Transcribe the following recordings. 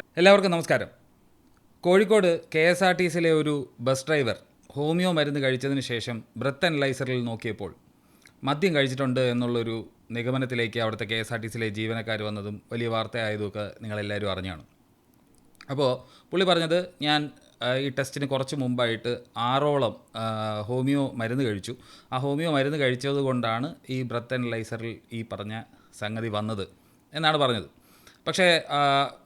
എല്ലാവർക്കും നമസ്കാരം. കോഴിക്കോട് KSRTCയിലെ ഒരു ബസ് ഡ്രൈവർ ഹോമിയോ മരുന്ന് കഴിച്ചതിന് ശേഷം ബ്രത്ത് അനലൈസറിൽ നോക്കിയപ്പോൾ മദ്യം കഴിച്ചിട്ടുണ്ട് എന്നുള്ളൊരു നിഗമനത്തിലേക്ക് അവിടുത്തെ KSRTCയിലെ ജീവനക്കാർ വന്നതും വലിയ വാർത്തയായതുമൊക്കെ നിങ്ങളെല്ലാവരും അറിഞ്ഞാണ്. അപ്പോൾ പുള്ളി പറഞ്ഞത്, ഞാൻ ഈ ടെസ്റ്റിന് കുറച്ച് മുമ്പായിട്ട് 6ഓളം ഹോമിയോ മരുന്ന് കഴിച്ചു. ആ ഹോമിയോ മരുന്ന് കഴിച്ചത് കൊണ്ടാണ് ഈ ബ്രത്ത് അനലൈസറിൽ ഈ പറഞ്ഞ സംഗതി വന്നത് എന്നാണ് പറഞ്ഞത്. പക്ഷേ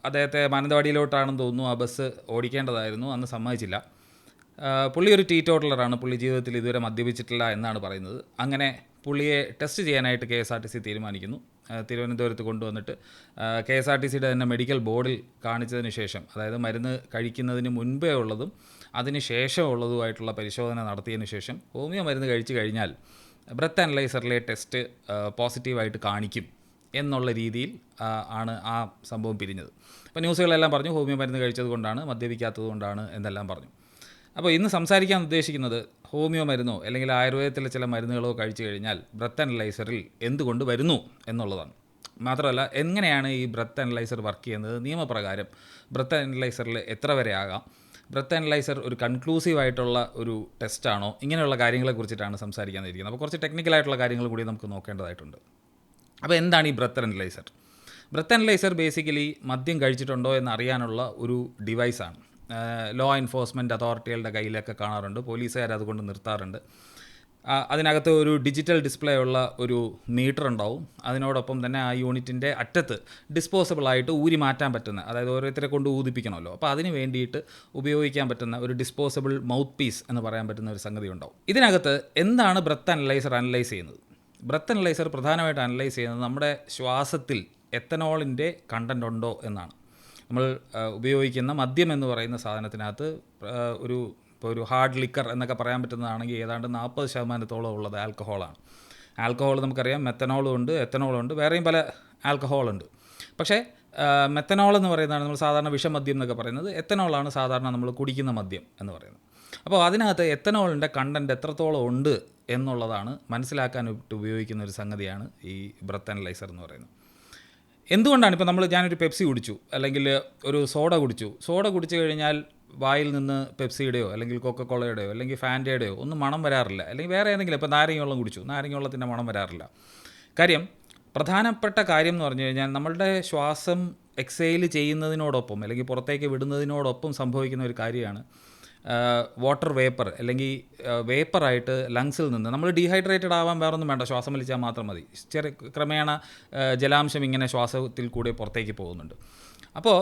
അദ്ദേഹത്തെ മാനന്തവാടിയിലോട്ടാണെന്ന് തോന്നുന്നു ആ ബസ് ഓടിക്കേണ്ടതായിരുന്നു, അന്ന് സമ്മതിച്ചില്ല. പുള്ളി ഒരു ടീറ്റോട്ടലറാണ്, പുള്ളി ജീവിതത്തിൽ ഇതുവരെ മദ്യപിച്ചിട്ടില്ല എന്നാണ് പറയുന്നത്. അങ്ങനെ പുള്ളിയെ ടെസ്റ്റ് ചെയ്യാനായിട്ട് KSRTC തീരുമാനിക്കുന്നു. തിരുവനന്തപുരത്ത് കൊണ്ടുവന്നിട്ട് KSRTCയുടെ തന്നെ മെഡിക്കൽ ബോർഡിൽ കാണിച്ചതിന് ശേഷം, അതായത് മരുന്ന് കഴിക്കുന്നതിന് മുൻപേ ഉള്ളതും അതിന് ശേഷമുള്ളതുമായിട്ടുള്ള പരിശോധന നടത്തിയതിന് ശേഷം ഹോമിയോ മരുന്ന് കഴിച്ചു കഴിഞ്ഞാൽ ബ്രത്ത് അനലൈസറിലെ ടെസ്റ്റ് പോസിറ്റീവായിട്ട് കാണിക്കും എന്നുള്ള രീതിയിൽ ആണ് ആ സംഭവം പിരിഞ്ഞത്. അപ്പോൾ ന്യൂസുകളെല്ലാം പറഞ്ഞു ഹോമിയോ മരുന്ന് കഴിച്ചത് കൊണ്ടാണ്, മദ്യപിക്കാത്തത് കൊണ്ടാണ് എന്നെല്ലാം പറഞ്ഞു. അപ്പോൾ ഇന്ന് സംസാരിക്കാൻ ഉദ്ദേശിക്കുന്നത് ഹോമിയോ മരുന്നോ അല്ലെങ്കിൽ ആയുർവേദത്തിലെ ചില മരുന്നുകളോ കഴിച്ചു കഴിഞ്ഞാൽ ബ്രത്ത് അനലൈസറിൽ എന്തുകൊണ്ട് വരുന്നു എന്നുള്ളതാണ്. മാത്രമല്ല, എങ്ങനെയാണ് ഈ ബ്രത്ത് അനലൈസർ വർക്ക് ചെയ്യുന്നത്, നിയമപ്രകാരം ബ്രത്ത് അനലൈസറിൽ എത്ര വരെ ആകാം, ബ്രത്ത് അനലൈസർ ഒരു കൺക്ലൂസീവായിട്ടുള്ള ഒരു ടെസ്റ്റാണോ, ഇങ്ങനെയുള്ള കാര്യങ്ങളെക്കുറിച്ചിട്ടാണ് സംസാരിക്കാനിരിക്കുന്നത്. അപ്പോൾ കുറച്ച് ടെക്നിക്കലായിട്ടുള്ള കാര്യങ്ങൾ കൂടി നമുക്ക് നോക്കേണ്ടതായിട്ടുണ്ട്. അപ്പോൾ എന്താണ് ഈ breath analyser? Breath analyser basically മദ്യം കഴിച്ചിട്ടുണ്ടോ എന്നറിയാനുള്ള ഒരു ഡിവൈസാണ്. ലോ എൻഫോഴ്സ്മെൻറ്റ് അതോറിറ്റികളുടെ കയ്യിലൊക്കെ കാണാറുണ്ട്, പോലീസുകാർ അതുകൊണ്ട് നിർത്താറുണ്ട്. അതിനകത്ത് ഒരു ഡിജിറ്റൽ ഡിസ്പ്ലേ ഉള്ള ഒരു മീറ്റർ ഉണ്ടാവും. അതിനോടൊപ്പം തന്നെ ആ യൂണിറ്റിൻ്റെ അറ്റത്ത് ഡിസ്പോസിബിളായിട്ട് ഊരി മാറ്റാൻ പറ്റുന്ന, അതായത് ഓരോരുത്തരെ കൊണ്ട് ഊതിപ്പിക്കണമല്ലോ, അപ്പോൾ അതിന് വേണ്ടിയിട്ട് ഉപയോഗിക്കാൻ പറ്റുന്ന ഒരു ഡിസ്പോസിബിൾ മൗത്ത് പീസ് എന്ന് പറയാൻ പറ്റുന്ന ഒരു സംഗതി ഉണ്ടാവും. ഇതിനകത്ത് എന്താണ് ബ്രത്ത് അനലൈസർ അനലൈസ് ചെയ്യുന്നത്? ബ്രത്ത് അനലൈസർ പ്രധാനമായിട്ട് അനലൈസ് ചെയ്യുന്നത് നമ്മുടെ ശ്വാസത്തിൽ എത്തനോളിൻ്റെ കണ്ടൻ്റ് ഉണ്ടോ എന്നാണ്. നമ്മൾ ഉപയോഗിക്കുന്ന മദ്യം എന്ന് പറയുന്ന സാധനത്തിനകത്ത് ഇപ്പോൾ ഒരു ഹാർഡ് ലിക്കർ എന്നൊക്കെ പറയാൻ പറ്റുന്നതാണെങ്കിൽ ഏതാണ്ട് 40% ഉള്ളത് ആൽക്കഹോളാണ്. ആൽക്കഹോൾ നമുക്കറിയാം, മെത്തനോളും ഉണ്ട്, എത്തനോളും ഉണ്ട്, വേറെയും പല ആൽക്കഹോളുണ്ട്. പക്ഷേ മെത്തനോൾ എന്ന് പറയുന്നതാണ് നമ്മൾ സാധാരണ വിഷമദ്യം എന്നൊക്കെ പറയുന്നത്. എത്തനോളാണ് സാധാരണ നമ്മൾ കുടിക്കുന്ന മദ്യം എന്ന് പറയുന്നത്. അപ്പോൾ അതിനകത്ത് എത്തനോളിൻ്റെ കണ്ടൻറ്റ് എത്രത്തോളം ഉണ്ട് എന്നുള്ളതാണ് മനസ്സിലാക്കാനായിട്ട് ഉപയോഗിക്കുന്ന ഒരു സംഗതിയാണ് ഈ ബ്രത്ത് അനലൈസർ എന്ന് പറയുന്നത്. എന്തുകൊണ്ടാണ് ഇപ്പോൾ ഞാനൊരു പെപ്സി കുടിച്ചു, അല്ലെങ്കിൽ ഒരു സോഡ കുടിച്ചു കഴിഞ്ഞാൽ വായിൽ നിന്ന് പെപ്സിയുടെയോ അല്ലെങ്കിൽ കൊക്കക്കോളയുടെയോ അല്ലെങ്കിൽ ഫാൻറ്റയുടെയോ ഒന്നും മണം വരാറില്ല. അല്ലെങ്കിൽ വേറെ ഏതെങ്കിലും, ഇപ്പോൾ നാരങ്ങ വെള്ളം കുടിച്ചു, നാരങ്ങ വെള്ളത്തിൻ്റെ മണം വരാറില്ല. കാര്യം, പ്രധാനപ്പെട്ട കാര്യം എന്ന് പറഞ്ഞു കഴിഞ്ഞാൽ നമ്മളുടെ ശ്വാസം എക്സെയിൽ ചെയ്യുന്നതിനോടൊപ്പം അല്ലെങ്കിൽ പുറത്തേക്ക് വിടുന്നതിനോടൊപ്പം സംഭവിക്കുന്ന ഒരു കാര്യമാണ് വാട്ടർ വേപ്പർ, അല്ലെങ്കിൽ വേപ്പറായിട്ട് ലങ്സിൽ നിന്ന് നമ്മൾ ഡീഹൈഡ്രേറ്റഡ് ആവാൻ വേറൊന്നും വേണ്ട, ശ്വാസം വലിച്ചാൽ മാത്രം മതി. ക്രമേണ ജലാംശം ഇങ്ങനെ ശ്വാസത്തിൽ കൂടി പുറത്തേക്ക് പോകുന്നുണ്ട്. അപ്പോൾ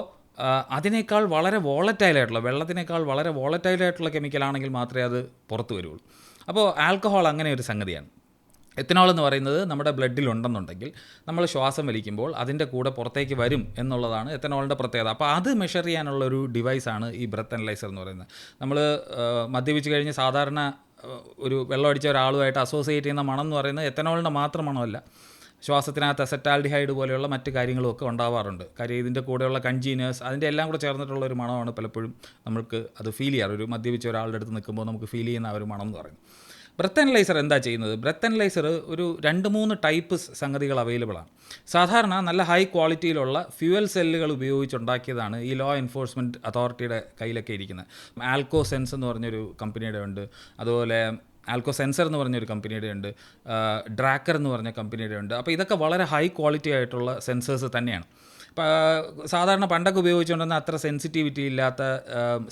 അതിനേക്കാൾ വളരെ വോളറ്റൈലായിട്ടുള്ള, വെള്ളത്തിനേക്കാൾ വളരെ വോളറ്റൈലായിട്ടുള്ള കെമിക്കലാണെങ്കിൽ മാത്രമേ അത് പുറത്ത് വരുള്ളൂ. അപ്പോൾ ആൽക്കഹോൾ അങ്ങനെ ഒരു സംഗതിയാണ്. എത്തനോൾ എന്ന് പറയുന്നത് നമ്മുടെ ബ്ലഡിലുണ്ടെന്നുണ്ടെങ്കിൽ നമ്മൾ ശ്വാസം വലിക്കുമ്പോൾ അതിൻ്റെ കൂടെ പുറത്തേക്ക് വരും എന്നുള്ളതാണ് എത്തനോളിൻ്റെ പ്രത്യേകത. അപ്പോൾ അത് മെഷർ ചെയ്യാനുള്ള ഒരു ഡിവൈസാണ് ഈ ബ്രത്ത് അനലൈസർ എന്ന് പറയുന്നത്. നമ്മൾ മദ്യപിച്ച് കഴിഞ്ഞ് സാധാരണ ഒരു വെള്ളം അടിച്ച ഒരാളുമായിട്ട് അസോസിയേറ്റ് ചെയ്യുന്ന മണം എന്ന് പറയുന്നത് എത്തനോളിൻ്റെ മാത്രം മണമല്ല, ശ്വാസത്തിനകത്ത് അസറ്റാൽഡിഹൈഡ് പോലെയുള്ള മറ്റ് കാര്യങ്ങളുമൊക്കെ ഉണ്ടാവാറുണ്ട്. കാര്യം ഇതിൻ്റെ കൂടെയുള്ള കൺജീനേഴ്സ്, അതിൻ്റെ എല്ലാം കൂടെ ചേർന്നിട്ടുള്ള ഒരു മണമാണ് പലപ്പോഴും നമുക്ക് അത് ഫീൽ ചെയ്യാറ്. ഒരു മദ്യപിച്ച ഒരാളുടെ അടുത്ത് നിൽക്കുമ്പോൾ നമുക്ക് ഫീൽ ചെയ്യുന്ന ആ ഒരു മണം എന്ന് പറയുന്നത്. ബ്രത്ത് അനലൈസർ എന്താ ചെയ്യുന്നത്? ബ്രത്ത് അനലൈസർ ഒരു 2-3 ടൈപ്പ് സംഗതികൾ അവൈലബിളാണ്. സാധാരണ നല്ല ഹൈ ക്വാളിറ്റിയിലുള്ള ഫ്യൂവൽ സെല്ലുകൾ ഉപയോഗിച്ചുണ്ടാക്കിയതാണ് ഈ ലോ എൻഫോഴ്സ്മെൻറ്റ് അതോറിറ്റിയുടെ കയ്യിലൊക്കെ ഇരിക്കുന്നത്. ആൽക്കോ സെൻസ് എന്ന് പറഞ്ഞൊരു കമ്പനിയുടെ ഉണ്ട്, അതുപോലെ ആൽക്കോ സെൻസർ എന്ന് പറഞ്ഞൊരു കമ്പനിയുടെ ഉണ്ട്, ഡ്രാക്കർ എന്ന് പറഞ്ഞ കമ്പനിയുടെ ഉണ്ട്. അപ്പോൾ ഇതൊക്കെ വളരെ ഹൈ ക്വാളിറ്റി ആയിട്ടുള്ള സെൻസേഴ്സ് തന്നെയാണ്. സാധാരണ പണ്ടൊക്കെ ഉപയോഗിച്ചുകൊണ്ടിരുന്ന അത്ര സെൻസിറ്റിവിറ്റി ഇല്ലാത്ത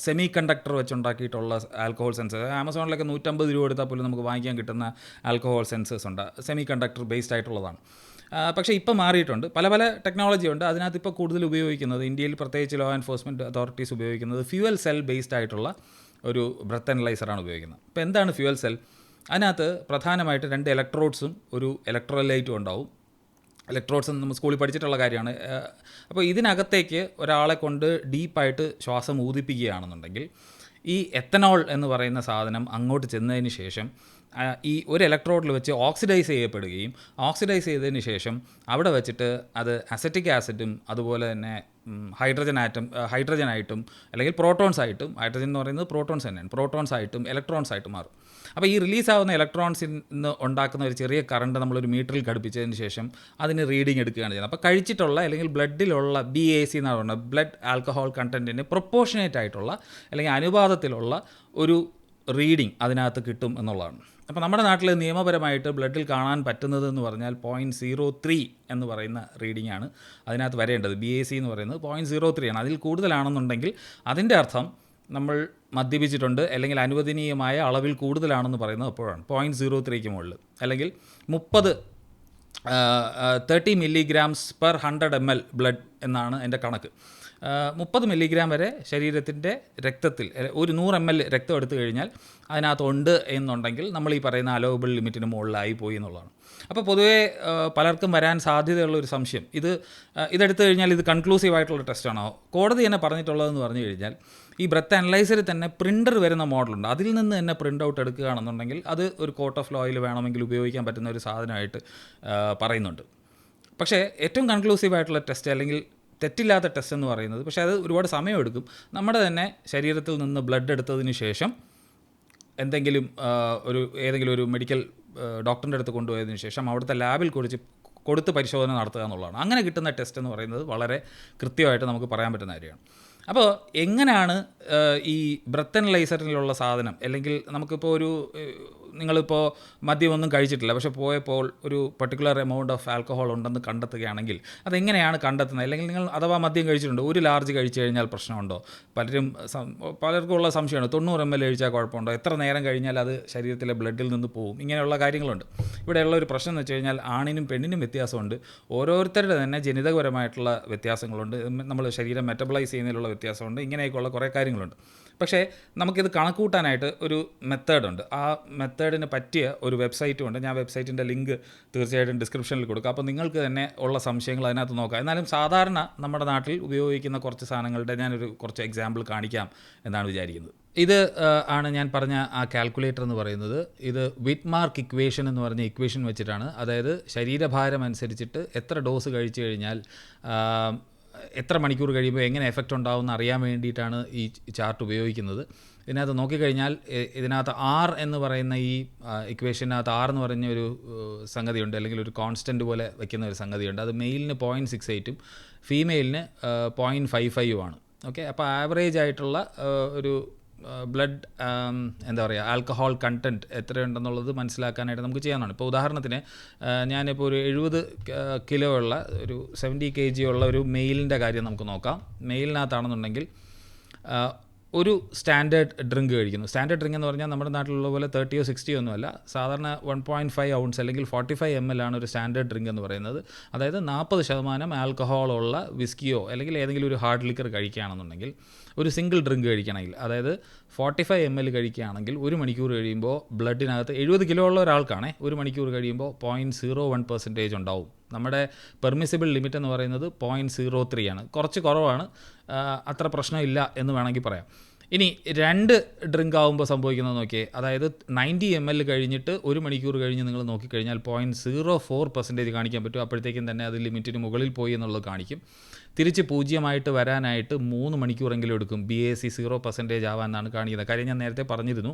സെമി കണ്ടക്ടർ വെച്ചുണ്ടാക്കിയിട്ടുള്ള ആൽക്കഹോൾ സെൻസേഴ്സ്, ആമസോണിലൊക്കെ 150 രൂപ എടുത്താൽ പോലും നമുക്ക് വാങ്ങിക്കാൻ കിട്ടുന്ന ആൽക്കഹോൾ സെൻസേഴ്സ് ഉണ്ട്, സെമി കണ്ടക്ടർ ബേസ്ഡ് ആയിട്ടുള്ളതാണ്. പക്ഷേ ഇപ്പോൾ മാറിയിട്ടുണ്ട്, പല പല ടെക്നോളജി ഉണ്ട്. അതിനകത്ത് ഇപ്പോൾ കൂടുതൽ ഉപയോഗിക്കുന്നത്, ഇന്ത്യയിൽ പ്രത്യേകിച്ച് ലോ എൻഫോഴ്സ്മെൻറ്റ് അതോറിറ്റീസ് ഉപയോഗിക്കുന്നത് ഫ്യൂവൽ സെൽ ബേസ്ഡ് ആയിട്ടുള്ള ഒരു ബ്രത്ത് അനലൈസറാണ് ഉപയോഗിക്കുന്നത്. ഇപ്പോൾ എന്താണ് ഫ്യൂവൽ സെൽ? അതിനകത്ത് പ്രധാനമായിട്ട് 2 ഇലക്ട്രോഡ്സും ഒരു ഇലക്ട്രോലൈറ്റും ഉണ്ടാവും. ഇലക്ട്രോഡ്സ് നമ്മൾ സ്കൂളിൽ പഠിച്ചിട്ടുള്ള കാര്യമാണ്. അപ്പോൾ ഇതിനകത്തേക്ക് ഒരാളെ കൊണ്ട് ഡീപ്പായിട്ട് ശ്വാസം ഊതിപ്പിക്കുകയാണെന്നുണ്ടെങ്കിൽ ഈ എത്തനോൾ എന്ന് പറയുന്ന സാധനം അങ്ങോട്ട് ചെന്നതിന് ശേഷം ഈ ഒരു ഇലക്ട്രോഡിൽ വെച്ച് ഓക്സിഡൈസ് ചെയ്യപ്പെടുകയും ഓക്സിഡൈസ് ചെയ്തതിന് ശേഷം അവിടെ വെച്ചിട്ട് അത് അസറ്റിക് ആസിഡും അതുപോലെ തന്നെ ഹൈഡ്രജൻ ആയിട്ടും അല്ലെങ്കിൽ പ്രോട്ടോൺസ് ആയിട്ടും, ഹൈഡ്രജൻ എന്ന് പറയുന്നത് പ്രോട്ടോൺസ് തന്നെയാണ്, പ്രോട്ടോൺസ് ആയിട്ടും ഇലക്ട്രോൺസ് ആയിട്ടും മാറും. അപ്പോൾ ഈ റിലീസാവുന്ന ഇലക്ട്രോൺസിൽ നിന്ന് ഉണ്ടാക്കുന്ന ഒരു ചെറിയ കറണ്ട് നമ്മളൊരു മീറ്ററിൽ ഘടിപ്പിച്ചതിന് ശേഷം അതിന് റീഡിങ് എടുക്കുകയാണ് ചെയ്യുന്നത്. അപ്പോൾ കഴിച്ചിട്ടുള്ള അല്ലെങ്കിൽ ബ്ലഡിലുള്ള BAC എന്നാണ് പറയുന്നത്, ബ്ലഡ് ആൽക്കഹോൾ കണ്ടൻറ്റിന് പ്രൊപ്പോർഷനേറ്റ് ആയിട്ടുള്ള അല്ലെങ്കിൽ അനുപാതത്തിലുള്ള ഒരു റീഡിങ് അതിനകത്ത് കിട്ടും എന്നുള്ളതാണ്. അപ്പോൾ നമ്മുടെ നാട്ടിൽ നിയമപരമായിട്ട് ബ്ലഡിൽ കാണാൻ പറ്റുന്നത് എന്ന് പറഞ്ഞാൽ 0.03 എന്ന് പറയുന്ന റീഡിംഗ് ആണ് അതിനകത്ത് വരേണ്ടത്. BAC എന്ന് പറയുന്നത് 0.03 ആണ്. അതിൽ കൂടുതലാണെന്നുണ്ടെങ്കിൽ അതിൻ്റെ അർത്ഥം നമ്മൾ മദ്യപിച്ചിട്ടുണ്ട്, അല്ലെങ്കിൽ അനുവദനീയമായ അളവിൽ കൂടുതലാണെന്ന് പറയുന്നത് അപ്പോഴാണ് 0.03ക്ക് മുകളിൽ, അല്ലെങ്കിൽ 30 milligrams per 100 ml ബ്ലഡ് എന്നാണ് എൻ്റെ കണക്ക്. 30 മില്ലിഗ്രാം വരെ ശരീരത്തിൻ്റെ രക്തത്തിൽ ഒരു 100 ml രക്തം എടുത്തു കഴിഞ്ഞാൽ അതിനകത്തുണ്ട് എന്നുണ്ടെങ്കിൽ നമ്മൾ ഈ പറയുന്ന അലോവബിൾ ലിമിറ്റിന് മുകളിലായി പോയി എന്നുള്ളതാണ്. അപ്പോൾ പൊതുവേ പലർക്കും വരാൻ സാധ്യതയുള്ള ഒരു സംശയം, ഇതെടുത്തു കഴിഞ്ഞാൽ ഇത് കൺക്ലൂസീവ് ആയിട്ടുള്ള ടെസ്റ്റാണോ? കോടതി തന്നെ പറഞ്ഞിട്ടുള്ളതെന്ന് പറഞ്ഞു കഴിഞ്ഞാൽ ഈ ബ്രത്ത് അനലൈസറിൽ തന്നെ പ്രിൻ്റർ വരുന്ന മോഡലുണ്ട്, അതിൽ നിന്ന് തന്നെ പ്രിൻ്റ് ഔട്ട് എടുക്കുകയാണെന്നുണ്ടെങ്കിൽ അത് ഒരു കോർട്ട് ഓഫ് ലോയിൽ വേണമെങ്കിൽ ഉപയോഗിക്കാൻ പറ്റുന്ന ഒരു സാധനമായിട്ട് പറയുന്നുണ്ട്. പക്ഷേ ഏറ്റവും കൺക്ലൂസീവ് ആയിട്ടുള്ള ടെസ്റ്റ് അല്ലെങ്കിൽ തെറ്റില്ലാത്ത ടെസ്റ്റ് എന്ന് പറയുന്നത്, പക്ഷേ അത് ഒരുപാട് സമയമെടുക്കും. നമ്മുടെ തന്നെ ശരീരത്തിൽ നിന്ന് ബ്ലഡ് എടുത്തതിന് ശേഷം ഏതെങ്കിലും ഒരു മെഡിക്കൽ ഡോക്ടറിൻ്റെ അടുത്ത് കൊണ്ടുപോയതിന് ശേഷം അവിടുത്തെ ലാബിൽ കൊടുത്ത് പരിശോധന നടത്തുക എന്നുള്ളതാണ്. അങ്ങനെ കിട്ടുന്ന ടെസ്റ്റ് എന്ന് പറയുന്നത് വളരെ കൃത്യമായിട്ട് നമുക്ക് പറയാൻ പറ്റുന്ന കാര്യമാണ്. അപ്പോൾ എങ്ങനെയാണ് ഈ ബ്രത്ത് അനലൈസറിലുള്ള സാധനം, അല്ലെങ്കിൽ നമുക്കിപ്പോൾ നിങ്ങളിപ്പോൾ മദ്യമൊന്നും കഴിച്ചിട്ടില്ല, പക്ഷേ പോയപ്പോൾ ഒരു പർട്ടിക്കുലർ എമൗണ്ട് ഓഫ് ആൽക്കഹോൾ ഉണ്ടെന്ന് കണ്ടെത്തുകയാണെങ്കിൽ അതെങ്ങനെയാണ് കണ്ടെത്തുന്നത്? അല്ലെങ്കിൽ നിങ്ങൾ അഥവാ മദ്യം കഴിച്ചിട്ടുണ്ട്, ഒരു ലാർജ് കഴിച്ചു കഴിഞ്ഞാൽ പ്രശ്നമുണ്ടോ? പലർക്കും ഉള്ള സംശയമാണ്, 90 ml കഴിച്ചാൽ കുഴപ്പമുണ്ടോ? എത്ര നേരം കഴിഞ്ഞാൽ അത് ശരീരത്തിലെ ബ്ലഡിൽ നിന്ന് പോകും? ഇങ്ങനെയുള്ള കാര്യങ്ങളുണ്ട്. ഇവിടെയുള്ള ഒരു പ്രശ്നം എന്ന് വെച്ച് കഴിഞ്ഞാൽ ആണിനും പെണ്ണിനും വ്യത്യാസമുണ്ട്. ഓരോരുത്തരുടെ തന്നെ ജനിതകപരമായിട്ടുള്ള വ്യത്യാസങ്ങളുണ്ട്, നമ്മൾ ശരീരം മെറ്റബോളൈസ് ചെയ്യുന്നതിലുള്ള വ്യത്യാസമുണ്ട്, ഇങ്ങനെയൊക്കെയുള്ള കുറേ കാര്യങ്ങളുണ്ട്. പക്ഷേ നമുക്കിത് കണക്കൂട്ടാനായിട്ട് ഒരു മെത്തേഡുണ്ട്. ആ മെത്തേഡിന് പറ്റിയ ഒരു വെബ്സൈറ്റും ഉണ്ട്. ഞാൻ വെബ്സൈറ്റിൻ്റെ ലിങ്ക് തീർച്ചയായിട്ടും ഡിസ്ക്രിപ്ഷനിൽ കൊടുക്കാം. അപ്പോൾ നിങ്ങൾക്ക് തന്നെ ഉള്ള സംശയങ്ങൾ അതിനകത്ത് നോക്കാം. എന്നാലും സാധാരണ നമ്മുടെ നാട്ടിൽ ഉപയോഗിക്കുന്ന കുറച്ച് സാധനങ്ങളുടെ കുറച്ച് എക്സാമ്പിൾ കാണിക്കാം എന്നാണ് വിചാരിക്കുന്നത്. ഇത് ആണ് ഞാൻ പറഞ്ഞ ആ കാൽക്കുലേറ്റർ എന്ന് പറയുന്നത്. ഇത് വിറ്റ്മാർക്ക് ഇക്വേഷൻ എന്ന് പറഞ്ഞ ഇക്വേഷൻ വെച്ചിട്ടാണ്, അതായത് ശരീരഭാരം അനുസരിച്ചിട്ട് എത്ര ഡോസ് കഴിച്ചു കഴിഞ്ഞാൽ എത്ര മണിക്കൂർ കഴിയുമ്പോൾ എങ്ങനെ എഫക്റ്റ് ഉണ്ടാവുമെന്ന് അറിയാൻ വേണ്ടിയിട്ടാണ് ഈ ചാർട്ട് ഉപയോഗിക്കുന്നത്. ഇതിനകത്ത് നോക്കിക്കഴിഞ്ഞാൽ ഇതിനകത്ത് R എന്ന് പറയുന്ന ഈ ഇക്വേഷനകത്ത് R എന്ന് പറഞ്ഞ ഒരു സംഗതിയുണ്ട്, അല്ലെങ്കിൽ ഒരു കോൺസ്റ്റൻറ്റ് പോലെ വയ്ക്കുന്ന ഒരു സംഗതിയുണ്ട്. അത് മെയിലിന് 0.68ഉം ഫീമെയിലിന് 0.55ഉമാണ്. ഓക്കെ, അപ്പോൾ ആവറേജ് ആയിട്ടുള്ള ഒരു ബ്ലഡ് ആൽക്കഹോൾ കണ്ടൻറ്റ് എത്രയുണ്ടെന്നുള്ളത് മനസ്സിലാക്കാനായിട്ട് നമുക്ക് ചെയ്യാവുന്നതാണ്. ഇപ്പോൾ ഉദാഹരണത്തിന് ഞാനിപ്പോൾ ഒരു 70 കിലോ ഉള്ള ഒരു 70 kg ഉള്ള ഒരു മെയിലിൻ്റെ കാര്യം നമുക്ക് നോക്കാം. മെയിലിനകത്താണെന്നുണ്ടെങ്കിൽ ഒരു സ്റ്റാൻഡേർഡ് ഡ്രിങ്ക് കഴിക്കുന്നു. സ്റ്റാൻഡേർഡ് ഡ്രിങ്ക് എന്ന് പറഞ്ഞാൽ നമ്മുടെ നാട്ടിലുള്ള പോലെ 30 or 60 ഒന്നുമല്ല, സാധാരണ 1.5 ounce അല്ലെങ്കിൽ 45 ml ആണ് ഒരു സ്റ്റാൻഡേർഡ് ഡ്രിങ്ക് എന്ന് പറയുന്നത്. അതായത് 40% ആൽക്കഹോളുള്ള വിസ്കിയോ അല്ലെങ്കിൽ ഏതെങ്കിലും ഒരു ഹാർഡ് ലിക്കർ കഴിക്കുകയാണെന്നുണ്ടെങ്കിൽ, ഒരു സിംഗിൾ ഡ്രിങ്ക് കഴിക്കണമെങ്കിൽ, അതായത് 45 ml കഴിക്കുകയാണെങ്കിൽ 1 മണിക്കൂർ കഴിയുമ്പോൾ ബ്ലഡിനകത്ത് 70 കിലോ ഉള്ള ഒരാൾക്കാണേ 1 മണിക്കൂർ കഴിയുമ്പോൾ 0.01% ഉണ്ടാവും. നമ്മുടെ പെർമിസിബിൾ ലിമിറ്റ് എന്ന് പറയുന്നത് 0.03 ആണ്. കുറച്ച് കുറവാണ്, അത്ര പ്രശ്നമില്ല എന്ന് വേണമെങ്കിൽ പറയാം. ഇനി 2 ഡ്രിങ്ക് ആകുമ്പോൾ സംഭവിക്കുന്നത് നോക്കിയേ, അതായത് 90 ml കഴിഞ്ഞിട്ട് 1 മണിക്കൂർ കഴിഞ്ഞ് നിങ്ങൾ നോക്കിക്കഴിഞ്ഞാൽ 0.04% കാണിക്കാൻ പറ്റും. അപ്പോഴത്തേക്കും തന്നെ അത് ലിമിറ്റിന് മുകളിൽ പോയി എന്നുള്ളത് കാണിക്കും. തിരിച്ച് 0 വരാനായിട്ട് 3 മണിക്കൂറെങ്കിലും എടുക്കും BAC 0% ആവാനാണ് കാണിക്കുന്നത്. കാര്യം ഞാൻ നേരത്തെ പറഞ്ഞിരുന്നു,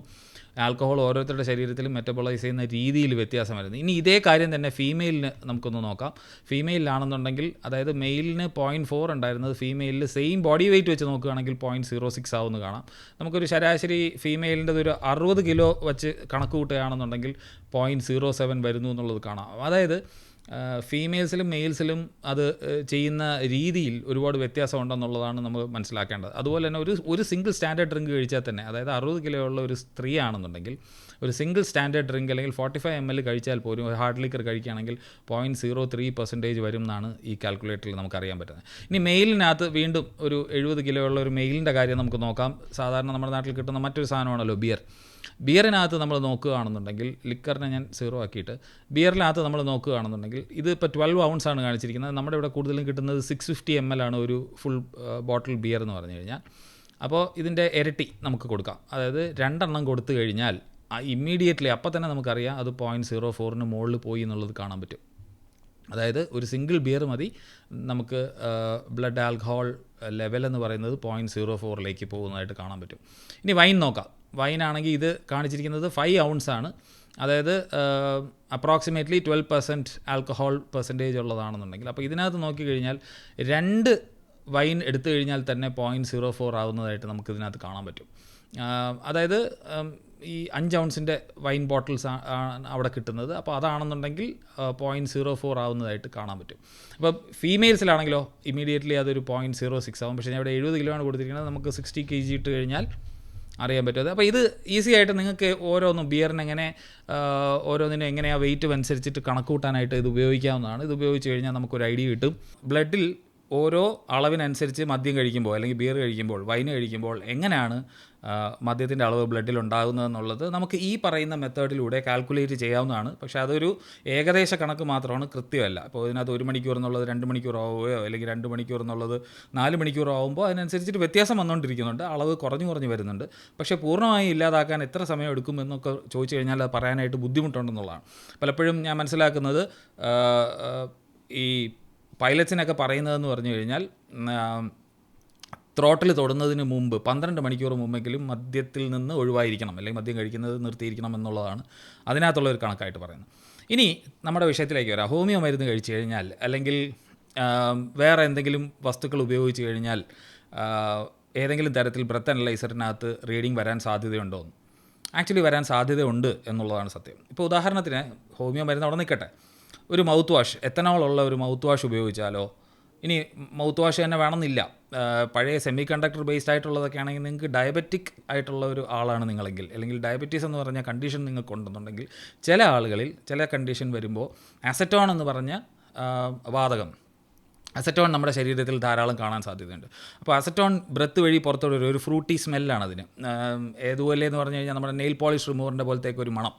ആൽക്കഹോൾ ഓരോരുത്തരുടെ ശരീരത്തിലും മെറ്റബോളൈസ് ചെയ്യുന്ന രീതിയിൽ വ്യത്യാസം വരുന്നത്. ഇനി ഇതേ കാര്യം തന്നെ ഫീമെയിലിന് നമുക്കൊന്ന് നോക്കാം. ഫീമെയിലാണെന്നുണ്ടെങ്കിൽ, അതായത് മെയിലിന് 0.4 ഉണ്ടായിരുന്നത് ഫീമെയിലിൽ സെയിം ബോഡി വെയിറ്റ് വെച്ച് നോക്കുകയാണെങ്കിൽ 0.06 ആവുമെന്ന് കാണാം. നമുക്കൊരു ശരാശരി ഫീമെയിലിൻ്റെ ഒരു 60 കിലോ വെച്ച് കണക്ക് കൂട്ടുകയാണെന്നുണ്ടെങ്കിൽ 0.07 വരുന്നു എന്നുള്ളത് കാണാം. അതായത് ഫീമെയിൽസിലും മെയിൽസിലും അത് ചെയ്യുന്ന രീതിയിൽ ഒരുപാട് വ്യത്യാസം ഉണ്ടെന്നുള്ളതാണ് നമ്മൾ മനസ്സിലാക്കേണ്ടത്. അതുപോലെ തന്നെ ഒരു സിംഗിൾ സ്റ്റാൻഡേർഡ് ഡ്രിങ്ക് കഴിച്ചാൽ തന്നെ, അതായത് 60 കിലോ ഉള്ള ഒരു സ്ത്രീ ആണെന്നുണ്ടെങ്കിൽ ഒരു സിംഗിൾ സ്റ്റാൻഡേർഡ് ഡ്രിങ്ക് അല്ലെങ്കിൽ 45 ml കഴിച്ചാൽ പോലും ഒരു ഹാർഡ് ലിക്കർ കഴിക്കുകയാണെങ്കിൽ 0.03% വരും എന്നാണ് ഈ കാൽക്കുലേറ്ററിൽ നമുക്കറിയാൻ പറ്റുന്നത്. ഇനി മെയിലിനകത്ത് വീണ്ടും ഒരു 70 കിലോ ഉള്ള ഒരു മെയിലിൻ്റെ കാര്യം നമുക്ക് നോക്കാം. സാധാരണ നമ്മുടെ നാട്ടിൽ കിട്ടുന്ന മറ്റൊരു സാധനമാണല്ലോ ബിയറിനകത്ത് നമ്മൾ നോക്കുകയാണെന്നുണ്ടെങ്കിൽ, ലിക്കറിനെ ഞാൻ 0 ആക്കിയിട്ട് ബിയറിനകത്ത് നമ്മൾ നോക്കുകയാണെന്നുണ്ടെങ്കിൽ, ഇത് ഇപ്പോൾ 12 ounce ആണ് കാണിച്ചിരിക്കുന്നത്. നമ്മുടെ ഇവിടെ കൂടുതലും കിട്ടുന്നത് 650 ml ആണ് ഒരു ഫുൾ ബോട്ടിൽ ബിയർ എന്ന് പറഞ്ഞു കഴിഞ്ഞാൽ. അപ്പോൾ ഇതിൻ്റെ ഇരട്ടി നമുക്ക് കൊടുക്കാം. അതായത് 2 എണ്ണം കൊടുത്തു കഴിഞ്ഞാൽ ഇമ്മീഡിയറ്റ്ലി അപ്പം തന്നെ നമുക്കറിയാം അത് 0.04ന് മുകളിൽ പോയി എന്നുള്ളത് കാണാൻ പറ്റും. അതായത് ഒരു സിംഗിൾ ബിയർ മതി നമുക്ക് ബ്ലഡ് ആൽക്കഹോൾ ലെവൽ എന്ന് പറയുന്നത് 0.04 പോകുന്നതായിട്ട് കാണാൻ പറ്റും. ഇനി വൈൻ നോക്കാം. വൈനാണെങ്കിൽ ഇത് കാണിച്ചിരിക്കുന്നത് 5 ounce ആണ്. അതായത് അപ്രോക്സിമേറ്റ്ലി 12% ആൽക്കഹോൾ പെർസെൻറ്റേജ് ഉള്ളതാണെന്നുണ്ടെങ്കിൽ, അപ്പോൾ ഇതിനകത്ത് നോക്കിക്കഴിഞ്ഞാൽ 2 വൈൻ എടുത്തു കഴിഞ്ഞാൽ തന്നെ 0.04 ആവുന്നതായിട്ട് നമുക്കിതിനകത്ത് കാണാൻ പറ്റും. അതായത് ഈ 5 ounceൻ്റെ വൈൻ ബോട്ടിൽസ് ആണ് അവിടെ കിട്ടുന്നത്. അപ്പോൾ അതാണെന്നുണ്ടെങ്കിൽ 0.04 ആവുന്നതായിട്ട് കാണാൻ പറ്റും. അപ്പോൾ ഫീമെയിൽസിലാണെങ്കിലോ ഇമീഡിയറ്റ്ലി അതൊരു 0.06 ആവും. പക്ഷേ ഞാൻ ഇവിടെ 70 കിലോ ആണ് കൊടുത്തിരിക്കുന്നത്. നമുക്ക് 60 kg ഇട്ട് കഴിഞ്ഞാൽ അറിയാൻ പറ്റും. അപ്പോൾ ഇത് ഈസി ആയിട്ട് നിങ്ങൾക്ക് ഓരോന്നും ബിയറിന് എങ്ങനെ ഓരോന്നിനും എങ്ങനെയാണ് വെയിറ്റ് അനുസരിച്ചിട്ട് കണക്ക് കൂട്ടാനായിട്ട് ഇത് ഉപയോഗിക്കാവുന്നതാണ്. ഇത് ഉപയോഗിച്ച് കഴിഞ്ഞാൽ നമുക്കൊരു ഐഡിയ കിട്ടും. ബ്ലഡിൽ ഓരോ അളവിനനുസരിച്ച് മദ്യം കഴിക്കുമ്പോൾ അല്ലെങ്കിൽ ബിയർ കഴിക്കുമ്പോൾ വൈൻ കഴിക്കുമ്പോൾ എങ്ങനെയാണ് മദ്യത്തിൻ്റെ അളവ് ബ്ലഡിൽ ഉണ്ടാകുന്നതെന്നുള്ളത് നമുക്ക് ഈ പറയുന്ന മെത്തേഡിലൂടെ കാൽക്കുലേറ്റ് ചെയ്യാവുന്നതാണ്. പക്ഷേ അതൊരു ഏകദേശ കണക്ക് മാത്രമാണ്, കൃത്യമല്ല. അപ്പോൾ ഇതിനകത്ത് 1 മണിക്കൂർ എന്നുള്ളത് 2 മണിക്കൂർ ആവുകയോ അല്ലെങ്കിൽ 2 മണിക്കൂർ എന്നുള്ളത് 4 മണിക്കൂർ ആകുമ്പോൾ അതിനനുസരിച്ചിട്ട് വ്യത്യാസം വന്നുകൊണ്ടിരിക്കുന്നുണ്ട്. അളവ് കുറഞ്ഞു വരുന്നുണ്ട്. പക്ഷേ പൂർണ്ണമായി ഇല്ലാതാക്കാൻ എത്ര സമയം എടുക്കും എന്നൊക്കെ ചോദിച്ചു കഴിഞ്ഞാൽ അത് പറയാനായിട്ട് ബുദ്ധിമുട്ടുണ്ടെന്നുള്ളതാണ്. പലപ്പോഴും ഞാൻ മനസ്സിലാക്കുന്നത് ഈ പൈലറ്റ്സിനൊക്കെ പറയുന്നതെന്ന് പറഞ്ഞു കഴിഞ്ഞാൽ ത്രോട്ടിൽ തൊടുന്നതിന് മുമ്പ് 12 മണിക്കൂർ മുമ്പെങ്കിലും മദ്യത്തിൽ നിന്ന് ഒഴിവായിരിക്കണം, അല്ലെങ്കിൽ മദ്യം കഴിക്കുന്നത് നിർത്തിയിരിക്കണം എന്നുള്ളതാണ് അതിനകത്തുള്ളൊരു കണക്കായിട്ട് പറയുന്നത്. ഇനി നമ്മുടെ വിഷയത്തിലേക്ക് വരാം. ഹോമിയോ മരുന്ന് കഴിച്ചു കഴിഞ്ഞാൽ അല്ലെങ്കിൽ വേറെ എന്തെങ്കിലും വസ്തുക്കൾ ഉപയോഗിച്ച് കഴിഞ്ഞാൽ ഏതെങ്കിലും തരത്തിൽ ബ്രത്ത് അനലൈസറിനകത്ത് റീഡിങ് വരാൻ സാധ്യതയുണ്ടോ? ആക്ച്വലി വരാൻ സാധ്യതയുണ്ട് എന്നുള്ളതാണ് സത്യം. ഇപ്പോൾ ഉദാഹരണത്തിന് ഹോമിയോ മരുന്ന് അവിടെ നിൽക്കട്ടെ, ഒരു മൗത്ത് വാഷ്, എത്തനോളുള്ള ഒരു മൗത്ത് വാഷ് ഉപയോഗിച്ചാലോ, ഇനി മൗത്ത് വാഷ് തന്നെ വേണമെന്നില്ല, പഴയ സെമി കണ്ടക്ടർ ബേസ്ഡ് ആയിട്ടുള്ളതൊക്കെ ആണെങ്കിൽ നിങ്ങൾക്ക് ഡയബറ്റിക് ആയിട്ടുള്ള ഒരു ആളാണ് നിങ്ങളെങ്കിൽ, അല്ലെങ്കിൽ ഡയബറ്റീസ് എന്ന് പറഞ്ഞ കണ്ടീഷൻ നിങ്ങൾക്ക് ഉണ്ടെന്നുണ്ടെങ്കിൽ ചില ആളുകളിൽ ചില കണ്ടീഷൻ വരുമ്പോൾ അസറ്റോൺ എന്ന് പറഞ്ഞ വാതകം, അസറ്റോൺ നമ്മുടെ ശരീരത്തിൽ ധാരാളം കാണാൻ സാധ്യതയുണ്ട്. അപ്പോൾ അസറ്റോൺ ബ്രത്ത് വഴി പുറത്തോട്ട് ഒരു ഫ്രൂട്ടി സ്മെല്ലാണ് അതിന്. ഏതുപോലെ എന്ന് പറഞ്ഞു കഴിഞ്ഞാൽ നമ്മുടെ നെയിൽ പോളിഷ് റിമൂവറിൻ്റെ പോലത്തേക്ക് ഒരു മണം.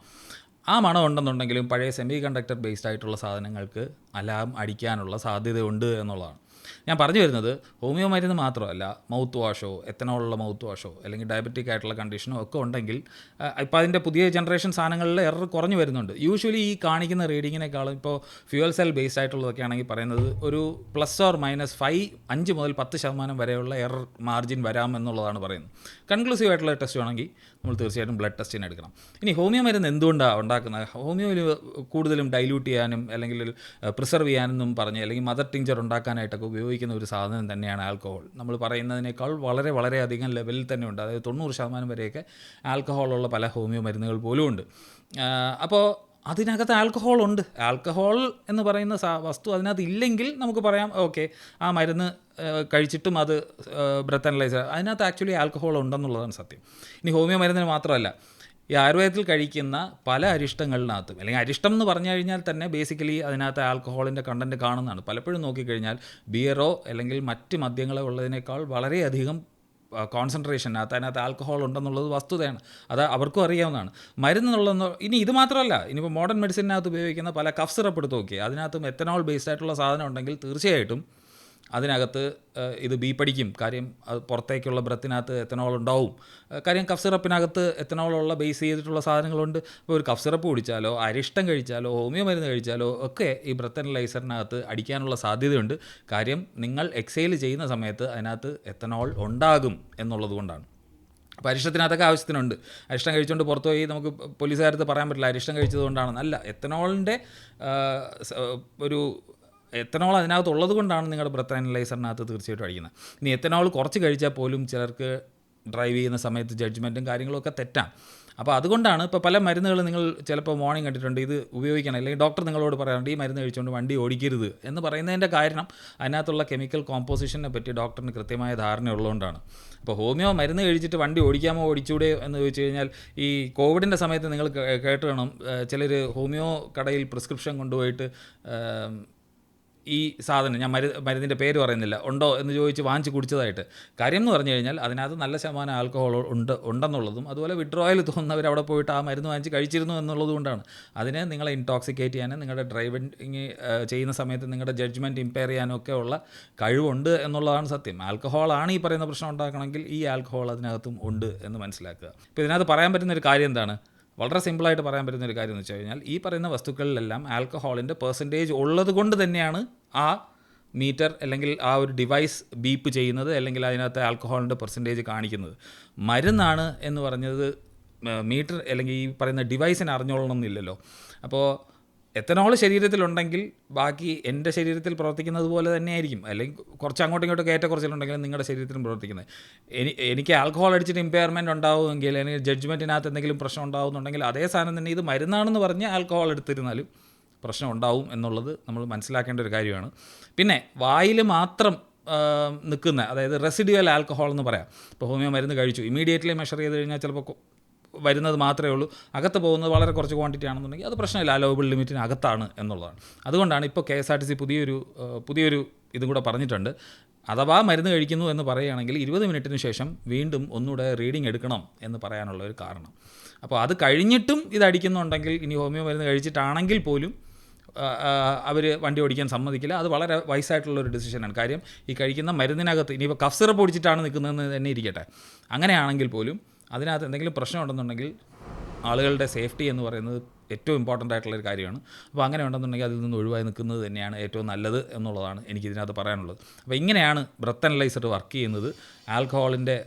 ആ മണം ഉണ്ടെന്നുണ്ടെങ്കിലും പഴയ സെമി കണ്ടക്ടർ ബേസ്ഡ് ആയിട്ടുള്ള സാധനങ്ങൾക്ക് അലാം അടിക്കാനുള്ള സാധ്യതയുണ്ട് എന്നുള്ളതാണ് ഞാൻ പറഞ്ഞു വരുന്നത്. ഹോമിയോ മരുന്ന് മാത്രമല്ല, മൗത്ത് വാഷോ എത്തനോളുള്ള മൗത്ത് വാഷോ അല്ലെങ്കിൽ ഡയബറ്റിക് ആയിട്ടുള്ള കണ്ടീഷനോ ഒക്കെ ഉണ്ടെങ്കിൽ ഇപ്പോൾ അതിൻ്റെ പുതിയ ജനറേഷൻ സാധനങ്ങളിൽ എറർ കുറഞ്ഞു വരുന്നുണ്ട്. യൂഷ്വലി ഈ കാണിക്കുന്ന റീഡിങ്ങിനേക്കാളും ഇപ്പോൾ ഫ്യൂവൽ സെൽ ബേസ്ഡ് ആയിട്ടുള്ളതൊക്കെ ആണെങ്കിൽ പറയുന്നത് ഒരു +or-5 മുതൽ 10% വരെയുള്ള എറർ മാർജിൻ വരാം എന്നുള്ളതാണ് പറയുന്നത്. കൺക്ലൂസീവ് ആയിട്ടുള്ള ടെസ്റ്റ് വേണമെങ്കിൽ നമ്മൾ തീർച്ചയായിട്ടും ബ്ലഡ് ടെസ്റ്റിന് എടുക്കണം. ഇനി ഹോമിയോ മരുന്ന് എന്തുകൊണ്ടാണ് ഉണ്ടാക്കുന്നത്? ഹോമിയോയിൽ കൂടുതലും ഡൈല്യൂട്ട് ചെയ്യാനും അല്ലെങ്കിൽ പ്രിസർവ് ചെയ്യാനെന്നും പറഞ്ഞ് അല്ലെങ്കിൽ മദർ ടിഞ്ചർ ഉണ്ടാക്കാനായിട്ടൊക്കെ ഉപയോഗിക്കുന്ന ഒരു സാധനം തന്നെയാണ് ആൽക്കഹോൾ. നമ്മൾ പറയുന്നതിനേക്കാൾ വളരെയധികം ലെവലിൽ തന്നെ ഉണ്ട്. അതായത് 90% വരെയൊക്കെ ആൽക്കഹോളുള്ള പല ഹോമിയോ മരുന്നുകൾ പോലും ഉണ്ട്. അപ്പോൾ അതിനകത്ത് ആൽക്കഹോൾ ഉണ്ട്. ആൽക്കഹോൾ എന്ന് പറയുന്ന വസ്തു അതിനകത്ത് ഇല്ലെങ്കിൽ നമുക്ക് പറയാം ഓക്കെ, ആ മരുന്ന് കഴിച്ചിട്ടും അത് ബ്രത്ത് അനലൈസർ, അതിനകത്ത് ആക്ച്വലി ആൽക്കഹോൾ ഉണ്ടെന്നുള്ളതാണ് സത്യം. ഇനി ഹോമിയോ മരുന്നിന് മാത്രമല്ല, ഈ ആയുർവേദത്തിൽ കഴിക്കുന്ന പല അരിഷ്ടങ്ങളിനകത്തും, അല്ലെങ്കിൽ അരിഷ്ടം എന്ന് പറഞ്ഞു കഴിഞ്ഞാൽ തന്നെ ബേസിക്കലി അതിനകത്ത് ആൽക്കഹോളിൻ്റെ കണ്ടൻറ്റ് കാണുന്നതാണ്. പലപ്പോഴും നോക്കിക്കഴിഞ്ഞാൽ ബിയറോ അല്ലെങ്കിൽ മറ്റ് മദ്യങ്ങളോ ഉള്ളതിനേക്കാൾ വളരെയധികം അതിനകത്ത് ആൽക്കഹോൾ ഉണ്ടെന്നുള്ളത് വസ്തുതയാണ്. അത് അവർക്കും അറിയാവുന്നതാണ്. മരുന്നുള്ളതെന്ന് ഇനി ഇത് മാത്രമല്ല, ഇനിയിപ്പോൾ മോഡേൺ മെഡിസിനകത്ത് ഉപയോഗിക്കുന്ന പല കഫ് സിറപ്പ് എടുത്ത് നോക്കി, അതിനകത്തും എത്തനോൾ ബേസ്ഡ് ആയിട്ടുള്ള സാധനം ഉണ്ടെങ്കിൽ തീർച്ചയായിട്ടും അതിനകത്ത് ഇത് ബീപ്പടിക്കും. കാര്യം അത് പുറത്തേക്കുള്ള ബ്രത്തിനകത്ത് എത്തനോൾ ഉണ്ടാവും. കാര്യം കഫ് സിറപ്പിനകത്ത് എത്തനോളുള്ള ബേസ് ചെയ്തിട്ടുള്ള സാധനങ്ങളുണ്ട്. ഇപ്പോൾ ഒരു കഫ് സിറപ്പ് കുടിച്ചാലോ അരിഷ്ടം കഴിച്ചാലോ ഹോമിയോ മരുന്ന് കഴിച്ചാലോ ഒക്കെ ഈ ബ്രത്ത് അനലൈസറിനകത്ത് അടിക്കാനുള്ള സാധ്യതയുണ്ട്. കാര്യം നിങ്ങൾ എക്സെയിൽ ചെയ്യുന്ന സമയത്ത് അതിനകത്ത് എത്തനോൾ ഉണ്ടാകും എന്നുള്ളത് കൊണ്ടാണ്. അപ്പോൾ അരിഷ്ടത്തിനകത്തൊക്കെ ആവശ്യത്തിനുണ്ട്. അരിഷ്ടം കഴിച്ചുകൊണ്ട് പുറത്തു പോയി നമുക്ക് പോലീസുകാരത്ത് പറയാൻ പറ്റില്ല അരിഷ്ടം കഴിച്ചതുകൊണ്ടാണെന്നല്ല. എത്തനോളിൻ്റെ ഒരു എത്തനോൾ അതിനകത്ത് ഉള്ളത് കൊണ്ടാണ് നിങ്ങളുടെ ബ്രത്ത് അനലൈസറിനകത്ത് തീർച്ചയായിട്ടും അടിക്കുന്നത്. ഇനി എത്തനോൾ കുറച്ച് കഴിച്ചാൽ പോലും ചിലർക്ക് ഡ്രൈവ് ചെയ്യുന്ന സമയത്ത് ജഡ്ജ്മെൻറ്റും കാര്യങ്ങളൊക്കെ തെറ്റാണ്. അപ്പോൾ അതുകൊണ്ടാണ് ഇപ്പോൾ പല മരുന്നുകൾ നിങ്ങൾ ചിലപ്പോൾ മോർണിംഗ് കണ്ടിട്ടുണ്ട്, ഇത് ഉപയോഗിക്കണം, അല്ലെങ്കിൽ ഡോക്ടർ നിങ്ങളോട് പറയാറുണ്ട് ഈ മരുന്ന് കഴിച്ചുകൊണ്ട് വണ്ടി ഓടിക്കരുത് എന്ന് പറയുന്നതിൻ്റെ കാരണം അതിനകത്തുള്ള കെമിക്കൽ കോമ്പോസിഷനെ പറ്റി ഡോക്ടറിന് കൃത്യമായ ധാരണ ഉള്ളതുകൊണ്ടാണ്. അപ്പോൾ ഹോമിയോ മരുന്ന് കഴിച്ചിട്ട് വണ്ടി ഓടിക്കാമോ ഓടിച്ചൂടെ എന്ന് ചോദിച്ചു കഴിഞ്ഞാൽ, ഈ കോവിഡിൻ്റെ സമയത്ത് നിങ്ങൾ കേട്ട് വേണം ചിലർ ഹോമിയോ കടയിൽ പ്രിസ്ക്രിപ്ഷൻ കൊണ്ടുപോയിട്ട് ഈ സാധനം, ഞാൻ മരുന്നിൻ്റെ പേര് പറയുന്നില്ല, ഉണ്ടോ എന്ന് ചോദിച്ച് വാങ്ങിച്ച് കുടിച്ചതായിട്ട്. കാര്യം എന്ന് പറഞ്ഞു കഴിഞ്ഞാൽ അതിനകത്ത് നല്ല ശതമാനം ആൽക്കഹോൾ ഉണ്ടെന്നുള്ളതും അതുപോലെ വിഡ്രോയൽ തോന്നുന്നവർ അവിടെ പോയിട്ട് ആ മരുന്ന് വാങ്ങിച്ച് കഴിച്ചിരുന്നു എന്നുള്ളത് കൊണ്ടാണ്. അതിനെ നിങ്ങളെ ഇൻടോക്സിക്കേറ്റ് ചെയ്യാനും നിങ്ങളുടെ ഡ്രൈവിംഗ് ചെയ്യുന്ന സമയത്ത് നിങ്ങളുടെ ജഡ്ജ്മെൻറ്റ് ഇമ്പയർ ചെയ്യാനൊക്കെ ഉള്ള കഴിവുണ്ട് എന്നുള്ളതാണ് സത്യം. ആൽക്കഹോളാണ് ഈ പറയുന്ന പ്രശ്നം ഉണ്ടാക്കണമെങ്കിൽ ഈ ആൽക്കഹോൾ അതിനകത്തും ഉണ്ട് എന്ന് മനസ്സിലാക്കുക. ഇപ്പോൾ ഇതിനകത്ത് പറയാൻ പറ്റുന്നൊരു കാര്യം എന്താണ്? വളരെ സിമ്പിളായിട്ട് പറയാൻ പറ്റുന്ന ഒരു കാര്യം എന്ന് വെച്ച് കഴിഞ്ഞാൽ ഈ പറയുന്ന വസ്തുക്കളിലെല്ലാം ആൽക്കഹോളിൻ്റെ പെർസെൻറ്റേജ് ഉള്ളത് കൊണ്ട് തന്നെയാണ് ആ മീറ്റർ അല്ലെങ്കിൽ ആ ഒരു ഡിവൈസ് ബീപ്പ് ചെയ്യുന്നത്, അല്ലെങ്കിൽ അതിനകത്ത് ആൽക്കഹോളിൻ്റെ പെർസെൻറ്റേജ് കാണിക്കുന്നത്. മരുന്നാണ് എന്ന് പറഞ്ഞത് മീറ്റർ അല്ലെങ്കിൽ ഈ പറയുന്ന ഡിവൈസിന് അറിഞ്ഞോളണം എന്നില്ലല്ലോ. അപ്പോൾ എത്തനോൾ ശരീരത്തിലുണ്ടെങ്കിൽ ബാക്കി എൻ്റെ ശരീരത്തിൽ പ്രവർത്തിക്കുന്നത് പോലെ തന്നെയായിരിക്കും, അല്ലെങ്കിൽ കുറച്ച് അങ്ങോട്ടും ഇങ്ങോട്ടും ഏറ്റക്കുറച്ചിലുണ്ടെങ്കിലും നിങ്ങളുടെ ശരീരത്തിലും പ്രവർത്തിക്കുന്നത്. എനിക്ക് ആൽക്കഹോൾ അടിച്ചിട്ട് ഇമ്പയർമെൻറ്റ് ഉണ്ടാവുമെങ്കിൽ, അല്ലെങ്കിൽ ജഡ്ജ്മെൻറ്റിനകത്ത് എന്തെങ്കിലും പ്രശ്നം ഉണ്ടാവുന്നുണ്ടെങ്കിൽ, അതേ സാധനം തന്നെ ഇത് മരുന്നാണെന്ന് പറഞ്ഞ് ആൽക്കഹോൾ എടുത്തിരുന്നാലും പ്രശ്നം ഉണ്ടാവും എന്നുള്ളത് നമ്മൾ മനസ്സിലാക്കേണ്ട ഒരു കാര്യമാണ്. പിന്നെ വായിൽ മാത്രം നിൽക്കുന്ന, അതായത് റെസിഡ്യുവൽ ആൽക്കഹോൾ എന്ന് പറയാം. ഇപ്പോൾ ഹോമിയോ മരുന്ന് കഴിച്ചു, ഇമീഡിയറ്റ്ലി മെഷർ ചെയ്ത് കഴിഞ്ഞാൽ ചിലപ്പോൾ വരുന്നത് മാത്രമേ ഉള്ളൂ, അകത്ത് പോകുന്നത് വളരെ കുറച്ച് ക്വാണ്ടിറ്റി ആണെന്നുണ്ടെങ്കിൽ അത് പ്രശ്നമില്ല, അലോവബിൾ ലിമിറ്റിന് അകത്താണ് എന്നുള്ളതാണ്. അതുകൊണ്ടാണ് ഇപ്പോൾ KSRTC പുതിയൊരു ഇതും കൂടെ പറഞ്ഞിട്ടുണ്ട്. അഥവാ മരുന്ന് കഴിക്കുന്നു എന്ന് പറയുകയാണെങ്കിൽ 20 മിനിറ്റിന് ശേഷം വീണ്ടും ഒന്നുകൂടെ റീഡിങ് എടുക്കണം എന്ന് പറയാനുള്ള ഒരു കാരണം. അപ്പോൾ അത് കഴിഞ്ഞിട്ടും ഇത് അടിക്കുന്നുണ്ടെങ്കിൽ, ഇനി ഹോമിയോ മരുന്ന് കഴിച്ചിട്ടാണെങ്കിൽ പോലും അവർ വണ്ടി ഓടിക്കാൻ സമ്മതിക്കില്ല. അത് വളരെ വയസ്സായിട്ടുള്ളൊരു ഡിസിഷനാണ്. കാര്യം ഈ കഴിക്കുന്ന മരുന്നിനകത്ത് ഇനിയിപ്പോൾ കഫ് സിറപ്പ് ഓടിച്ചിട്ടാണ് നിൽക്കുന്നതെന്ന് തന്നെ ഇരിക്കട്ടെ, അങ്ങനെയാണെങ്കിൽ പോലും അതിനകത്ത് എന്തെങ്കിലും പ്രശ്നം ഉണ്ടെന്നുണ്ടെങ്കിൽ ആളുകളുടെ സേഫ്റ്റി എന്ന് പറയുന്നത് ഏറ്റവും ഇമ്പോർട്ടൻ്റ് ആയിട്ടുള്ളൊരു കാര്യമാണ്. അപ്പോൾ അങ്ങനെ ഉണ്ടെന്നുണ്ടെങ്കിൽ അതിൽ നിന്ന് ഒഴിവായി നിൽക്കുന്നത് തന്നെയാണ് ഏറ്റവും നല്ലത് എന്നുള്ളതാണ് എനിക്കിതിനകത്ത് പറയാനുള്ളത്. അപ്പോൾ ഇങ്ങനെയാണ് ബ്രെത്ത് അനലൈസർ വർക്ക് ചെയ്യുന്നത്, ആൽക്കഹോളിൻ്റെ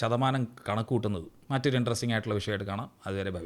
ശതമാനം കണക്ക് കൂട്ടുന്നത്. മറ്റൊരു ഇൻട്രസ്റ്റിംഗ് ആയിട്ടുള്ള വിഷയമായിട്ട് കാണാം. അതുവരെ ബൈ.